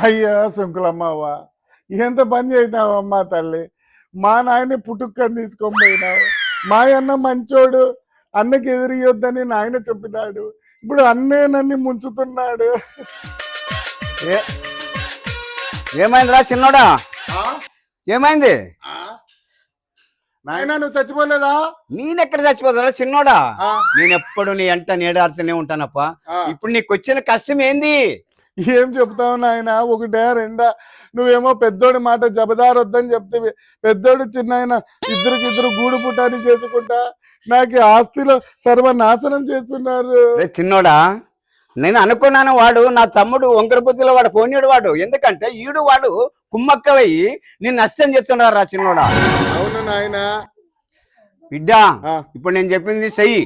అయ్యా శంకులమ్మవ్వ, ఎంత పని చేసినావమ్మా తల్లి. మా నాయన పుట్టుక్కని తీసుకొని పోయినావు. మా అన్న మంచోడు, అన్నకి ఎదురియొద్దని నాయన చెప్పినాడు. ఇప్పుడు అన్నే నన్ను ముంచుతున్నాడు. ఏమైందిరా చిన్నోడా? ఏమైంది నాయన? నువ్వు చచ్చిపోలేదా? నేనెక్కడ చచ్చిపోతారా చిన్నోడా? నేనెప్పుడు నీ అంట నీడాడుతూనే ఉంటానప్ప. ఇప్పుడు నీకు వచ్చిన కష్టం ఏంది? ఏం చెప్తావు నాయన? ఒకటే రెండా? నువ్వేమో పెద్దోడి మాట జబదారొద్దని చెప్తే పెద్దోడు చిన్నాయన ఇద్దరికిద్దరు గూడు పుటాన్ని చేసుకుంటా నాకు ఆస్తిలో సర్వనాశనం చేస్తున్నారు. చిన్నోడా, నేను అనుకున్నాను వాడు నా తమ్ముడు వంకరబుద్ధిలో వాడు పోనీడు వాడు. ఎందుకంటే ఈడు వాడు కుమ్మక్కవయ్యి నేను నష్టం చెప్తున్నాడు రా చిన్నోడా. అవును నాయన. బిడ్డా, ఇప్పుడు నేను చెప్పింది చెయ్యి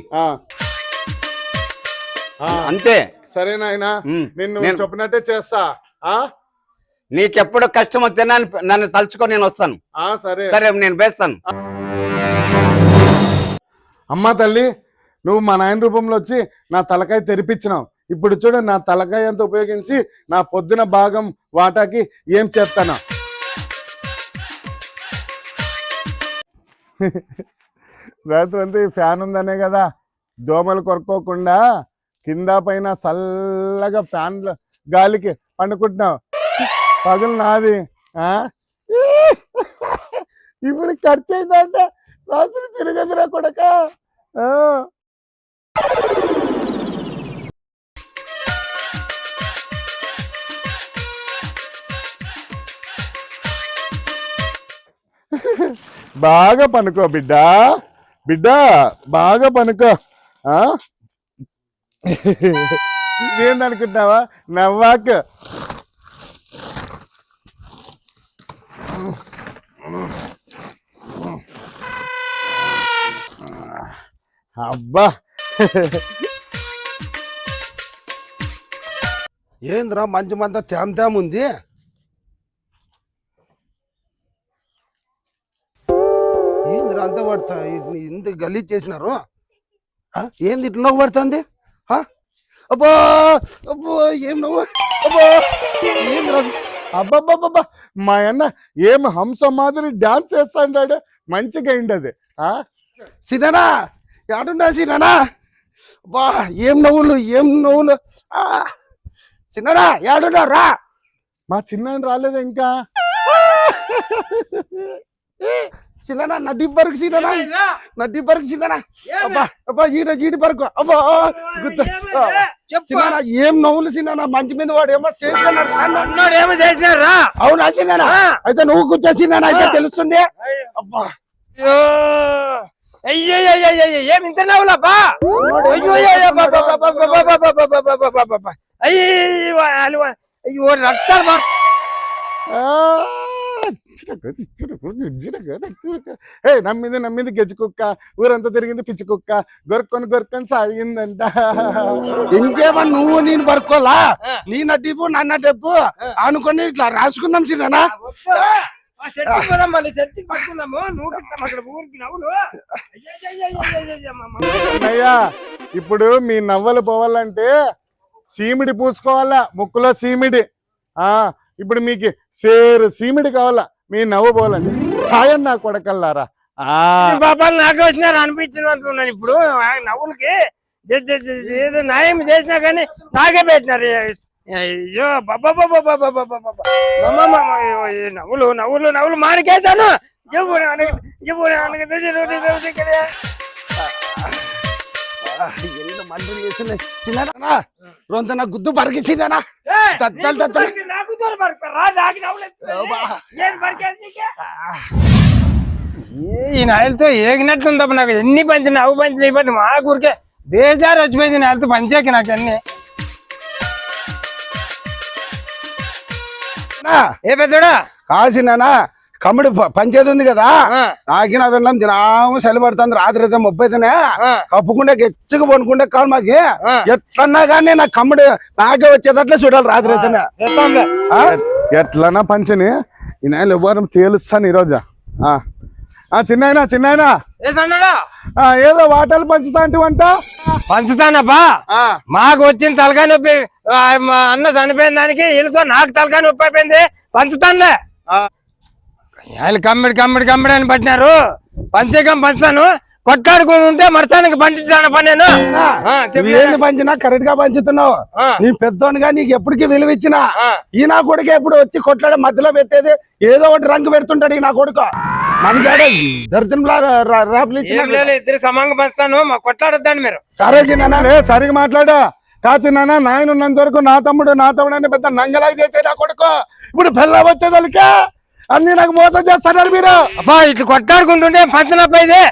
అంతే. సరే నాయన, నేను చెప్పినట్టే చేస్తా. నీకెప్పుడు కష్టం వస్తే నన్ను తలుచుకొని నేను వస్తాను. సరే సరే, నేను వేస్తాను. అమ్మా తల్లి, నువ్వు మా నాయన రూపంలో వచ్చి నా తలకాయ తెరిపించినావు. ఇప్పుడు చూడు, నా తలకాయ అంతా ఉపయోగించి నా పొద్దున భాగం వాటాకి ఏం చేస్తాను. రాత్రి అంతా ఈ ఫ్యాన్ ఉందనే కదా దోమలు కొరుక్కోకుండా కింద పైన చల్లగా ఫ్యాన్లో గాలికి పండుకుంటున్నావు. పగులు నాది. ఇప్పుడు ఖర్చు అయిందంటే రాత్రి తిరగదురా కొడక. బాగా పనుకో బిడ్డ, బిడ్డ బాగా పనుకో. ఇదేందనుకుంటున్నావా? నవ్వాక అబ్బా. ఏంద్రా మంచి మంత తేమ ఉంది. ఏంద్రా అంతా పడతా ఇంత గలీజ్ చేసినారు. ఏంది ఇట్లా నవ్వు పడుతుంది? అబ్బా అబ్బో, ఏం నవ్వు? అబ్బా ఏంద్రా? అబ్బబ్బబ్బబ్బా, మా అన్న ఏం హంస మాదిరి డాన్స్ చేస్తాడు. మంచిగా అయింది. సీనానా ఏడున్నా సీనానా? అబ్బా ఏం నవ్వులు, ఏం నవ్వులు. చిన్ననా ఏడున్నా రా. మా చిన్న రాలేదు ఇంకా. చిన్ననా నడ్డి పరుకు సీననా, నడ్డి పరుకు సీననా. అబ్బా అబ్బా ఈడి పరుకు. అబ్బా చిన్న ఏం నవ్వులు సీననా? మంచి మీద వాడు ఏమో చేసినాడు. అవునా చిన్న? అయితే నువ్వు కూర్చోసినా అయితే తెలుస్తుంది. అబ్బా అయ్యో ఏమి ఇంత నవ్వులబ్బా? అయ్యో రక్తాలు నమ్మింది గెజ్జి కుక్క, ఊరంతా తిరిగింది పిచ్చి కుక్క, గొరుక్కొని సాగిందంట. ఇంకేమో నువ్వు నేను పరుకోలా, నీ నడ్డిపు నన్న డెప్పు అనుకొని ఇట్లా రాసుకుందాం సీనా. అయ్యా, ఇప్పుడు మీ నవ్వలు పోవాలంటే సీమిడి పూసుకోవాలా, ముక్కులో సీమిడి. ఇప్పుడు మీకు సేరు సీమిడి కావాలా మీ నవ్వు పోవాలంటే. సాయం నా కొడకల్లారా. పాపాలు నాకు వచ్చినారు అనిపించినట్టున్నాను. ఇప్పుడు నవ్వులకి ఏదో న్యాయం చేసినా కానీ నాకే పెట్టినారు. అయ్యో నవ్వులు నవ్వులు నవ్వులు మానికేసాను. రొంత గుద్దు పరికిసినా ఈ నాయలతో ఏగినట్లుందప్ప. నాకు ఎన్ని పంచి నవ్వు పంచి ఇవ్వండి మా ఊరికే బేజారు వచ్చిపోయింది నాయలతో పంచాకి. నాకు అన్ని ఏ పెద్దోడా కాల్సినా కమ్ముడు పంచేది ఉంది కదా, నాకిన వెళ్ళాం దినాము చలి పడుతుంది. రాత్రి అయితే 30 కప్పుకుంటే గెచ్చగా పనుకుంటే కాదు. మాకి ఎట్లన్నా కానీ నా కమ్ముడు నాకే వచ్చేటట్లే చూడాలి. రాత్రి అయితే ఎట్లన్నా పంచని ఈ నెల ఎవరు తేలుస్తాను ఈరోజు. చిన్నాయనా ఏదో వాటలు పంచుతా అంటే వంట పంచుతానబ్బా. మాకు వచ్చిన తలకాయ నొప్పి మా అన్న చనిపోయిన దానికి వీళ్ళతో నాకు తలకాయ నొప్పి అయిపోయింది. పంచుతానులే. వాళ్ళు కమ్మిడి అని పట్టినారు. పంచేకం పంచుతాను. కొట్లాడుకుని ఉంటే మరచానికి పండించాను పని నేను. ఏంది పంచినా కరెక్ట్ గా పంచుతున్నావు. నీ పెద్దోనిగా నీకు ఎప్పటికీ విలువ ఇచ్చిన ఈ నా కొడుకు ఎప్పుడు వచ్చి కొట్లాడే మధ్యలో పెట్టేది ఏదో ఒకటి రంగు పెడుతుంటాడు ఈ నా కొడుకు. మనకి ఇద్దరు సమంగా పంచుతాను. మా కొట్లాడద్దాన్ని మీరు. సరే చిన్న సరిగా మాట్లాడా కాచిన్నానా. నాయన ఉన్నంత వరకు నా తమ్ముడు అని పెద్ద నంగలాగా చేసే నా కొడుకు. ఇప్పుడు పిల్ల వచ్చేదానికే అన్ని నాకు మోసం చేస్తున్నారు మీరు. అబ్బా ఇట్లా కొట్లాడుకుంటుంటే పంచినప్పైదే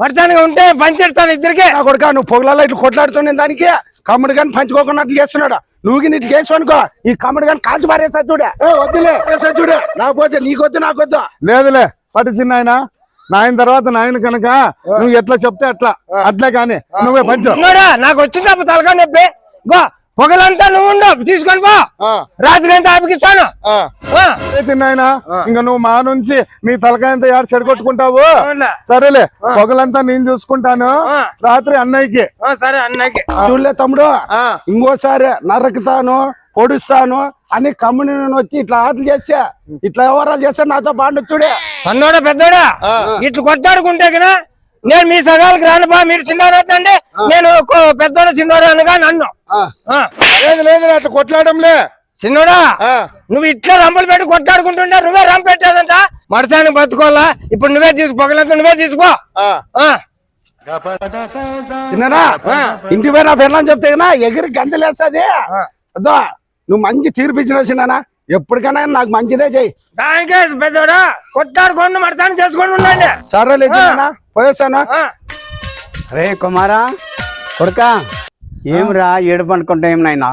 మరచానిగా ఉంటే పంచేస్తాను ఇద్దరికే. నా కొడుక నువ్వు పొగలలో ఇట్లా కొట్లాడుతున్నా దానికి కమ్ముడు కానీ పంచుకోకుండా చేస్తున్నాడు. నువ్వు ఇట్లా చేసు అనుకో ఈ కమ్ముడు కానీ కాల్చి పారేసా చూడే. వద్దులే చూడే. లేకపోతే నీకొద్దు నాకొద్దు. లేదులే పట్టు చిన్న నాయన తర్వాత నాయన కనుక నువ్వు ఎట్లా చెప్తే అట్లే కానీ నువ్వే పంచు. నాకు వచ్చింది తలకా నొప్పి. గో పొగలంతా నువ్వు ఉండవు తీసుకొని పో. రాత్రి అంతా ఆపికిస్తాను. చిన్న ఇంకా నువ్వు మా నుంచి నీ తలకాయంతా యాడ చెడగొట్టుకుంటావు. సరేలే పొగలంతా నేను చూసుకుంటాను. రాత్రి అన్నయ్యకి. సరే అన్నయ్యకి. చూడలే తమ్ముడు ఇంకోసారి నరకుతాను పొడుస్తాను అని కమ్ముని వచ్చి ఇట్లా ఆటలు చేస్తే ఇట్లా వ్యవహారాలు చేస్తే నాతో బాండు చూడే. సన్నోడా పెద్దోడా ఇట్లు కొట్టాడుకుంటే కదా నేను మీ సగాలకు రానుపా. మీరు చిన్నవారండి నేను పెద్దోడు చిన్నోడు అనగా నన్ను. లేదు అట్లా కొట్లాడంలే. చిన్నోడా నువ్వు ఇట్లా రంపులు పెట్టి కొట్టాడుకుంటుంటే నువ్వే రంపు పెట్టేదంట. మరచానికి బతుకోవాలా ఇప్పుడు నువ్వే పొగలంతా నువ్వే తీసుకో. చిన్ననా ఇంటి పోయినా పెళ్ళని చెప్తే కదా ఎగిరి గంతలేస్తుంది. అదో నువ్వు మంచి తీర్పిచ్చిన చిన్నానా. ఎప్పటికైనా నాకు మంచిదే చెయ్యి. దానికే పెద్దోడా కొట్టాడుకోండి మరచానికి చేసుకొని ఉండండి. సరేలే పోయేసాను. అరే కుమారా కొడుకా ఏమిరా ఏడుపు అనుకుంటా ఏం నాయనా.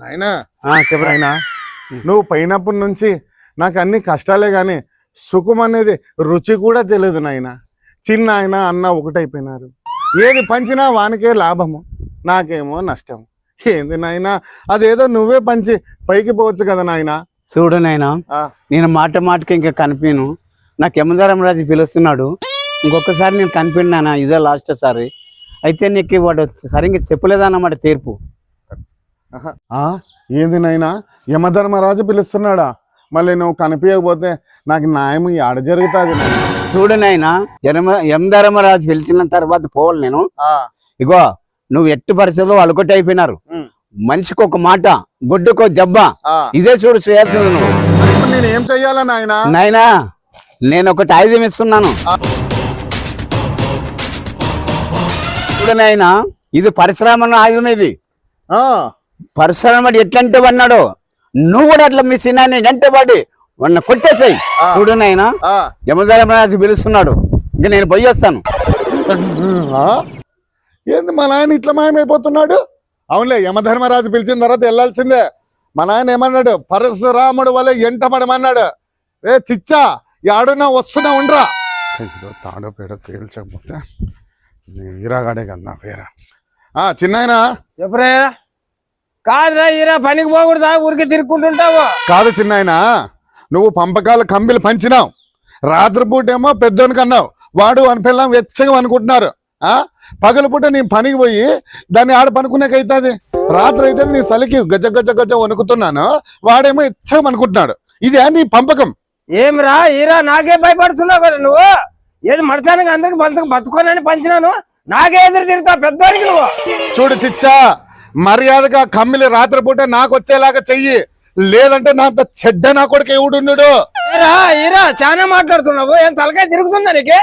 నాయనా చెప్పరాయనా. నువ్వు పోయినప్పటి నుంచి నాకు అన్ని కష్టాలే గాని సుఖం అనేది రుచి కూడా తెలియదు నాయన. చిన్న ఆయన అన్న ఒకటైపోయినారు. ఏది పంచినా వానికే లాభము నాకేమో నష్టం. ఏంది నాయనా అదేదో నువ్వే పంచి పైకి పోవచ్చు కదా నాయన. చూడు నాయనా నేను మాటకి ఇంకా కనిపిను. నాకు యమధర్మరాజు పిలుస్తున్నాడు. ఇంకొకసారి నేను కనిపినానా ఇదే లాస్ట్ సారి. అయితే నీకు వాడు సరిగ్గా చెప్పలేదన్నమాట తీర్పు. ఏంది నాయనా యమధర్మరాజు పిలుస్తున్నాడా? మళ్ళీ నువ్వు కనిపించకపోతే నాకు న్యాయం ఆడ జరుగుతుంది. చూడు నాయనా యమధర్మరాజు పిలిచిన తర్వాత పోవాలి నేను. ఇగో నువ్వు ఎట్టి పరిస్థితుల్లో అలకొట్టి అయిపోయినారు. మనిషికి ఒక మాట గొడ్డుకో జబ్బ ఇదే చూడు చేయాల్సింది నువ్వు. నేను ఏం చెయ్యాలా నాయనా? నాయనా నేను ఒకటి ఆయుధం ఇస్తున్నాను. చూడు నాయనా ఇది పరశురామ ఆయుధం. ఇది పరశురాముడు ఎట్లంటే అన్నాడు నువ్వు కూడా అట్లా మీ సినాన్ని అంటే వాడి వాడిని కొట్టేసాయి. చూడు నాయనా యమధర్మరాజు పిలుస్తున్నాడు. ఇంకా నేను పోయి వస్తాను. ఏంది మా నాయన ఇట్లా మాయమైపోతున్నాడు? అవునులే యమధర్మరాజు పిలిచిన తర్వాత వెళ్ళాల్సిందే. మా నాయన ఏమన్నాడు? పరశురాముడు వల్ల ఎంటపడమన్నాడు. ఏ చిచ్చా యాడున్నా వస్తున్నా ఉండరా. తాడో పేడ తేల్చకపోతే ఈరాగాడే కదా నా పేర. చిన్నాయన చెప్పరా కాదురా ఈరా పనికి పోకూడదా ఊరికి తిరుక్కుంటుంటావు. కాదు చిన్నాయన నువ్వు పంపకాల కంబిలు పంచినావు. రాత్రిపూట ఏమో పెద్దోనికి అన్నావు. వాడు అని పిల్లం వెచ్చగా అనుకుంటున్నారు. పగలపూట నీ పనికి పోయి దాన్ని ఆడ పనుకునేకైతుంది. రాత్రి అయితే నీ సలికి గజ గజ గజ వణుకుతున్నాను. వాడేమో ఇచ్చగా అనుకుంటున్నాడు. ఇదే నీ పంపకం. ఏమిరా ఈరా నాకే భయపడుతున్నావు కదా నువ్వు. ఏది మడతానికి అందరికి బతుకోనని పంచినాను నాకే ఎదురు తిరుగుతావు పెద్దోనికి నువ్వు. చూడు చిచ్చా మర్యాదగా కమ్మిలి రాత్రిపూట నాకు వచ్చేలాగా చెయ్యి. లేదంటే నాకు చెడ్డ నా కొడుకు ఎవడున్నాడు. ఈరా చాలా మాట్లాడుతున్నావు. ఏం తలకాయ తిరుగుతుందా నీకే?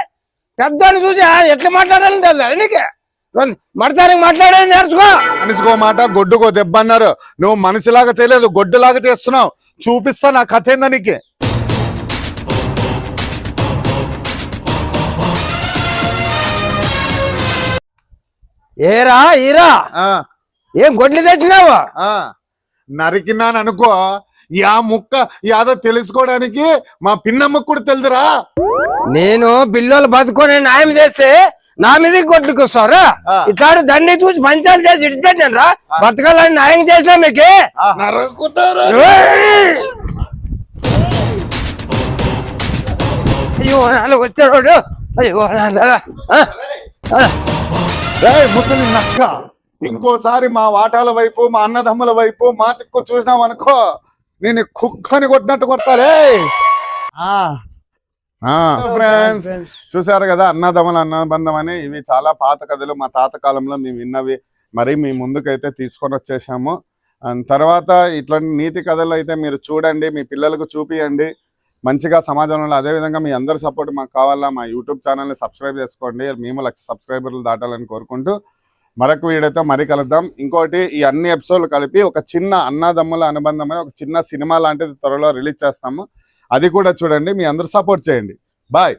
పెద్దోని చూసి ఎట్లా మాట్లాడాలని తెలుసా నీకే? మడతానికి మాట్లాడేది నేర్చుకో. మనిషికో మాట గొడ్డుకో దెబ్బ అన్నారు. నువ్వు మనిషిలాగా చేయలేదు గొడ్డులాగా చేస్తున్నావు. చూపిస్తా నా కథ ఏందా నీకే. ఏరా ఈరా ఏం గొడ్లు తెచ్చినావు? నరికినాను అనుకో యా ముక్క యాదో తెలుసుకోవడానికి మా పిన్నమ్మకు కూడా తెలుదురా. నేను పిల్లలు బతుకొని న్యాయం చేస్తే నా మీద గొడ్లకు వస్తారా? ఇట్లాడు దండి చూసి పంచాలు చేసి ఇడిచిపెట్టాను రా. బతకాలని న్యాయం చేసినా మీకు అయ్యో నాలుగు వచ్చాడు. అయ్యో ముసలి నక్క ఇంకోసారి మా వాటాల వైపు మా అన్నదమ్ముల వైపు మా తిక్కు చూసినాం అనుకో నేను కుక్కని కొట్టినట్టు కొట్టాలే. ఫ్రెండ్స్ చూసారు కదా అన్నదమ్ముల అన్నబంధం అని, ఇవి చాలా పాత కథలు, మా తాత కాలంలో మేము విన్నవి. మరి మీ ముందుకైతే తీసుకొని వచ్చేసాము. అండ్ తర్వాత ఇట్లాంటి నీతి కథలు అయితే మీరు చూడండి, మీ పిల్లలకు చూపియండి మంచిగా సమాజంలో. అదేవిధంగా మీ అందరి సపోర్ట్ మాకు కావాలా. మా యూట్యూబ్ ఛానల్ని సబ్స్క్రైబ్ చేసుకోండి. మేము 1,00,000 సబ్స్క్రైబర్లు దాటాలని కోరుకుంటూ మరొక వీడియోతో మరీ కలుద్దాం. ఇంకోటి, ఈ అన్ని ఎపిసోడ్లు కలిపి ఒక చిన్న అన్నదమ్ముల అనుబంధం అని ఒక చిన్న సినిమా లాంటిది త్వరలో రిలీజ్ చేస్తాము. అది కూడా చూడండి. మీ అందరూ సపోర్ట్ చేయండి. బాయ్.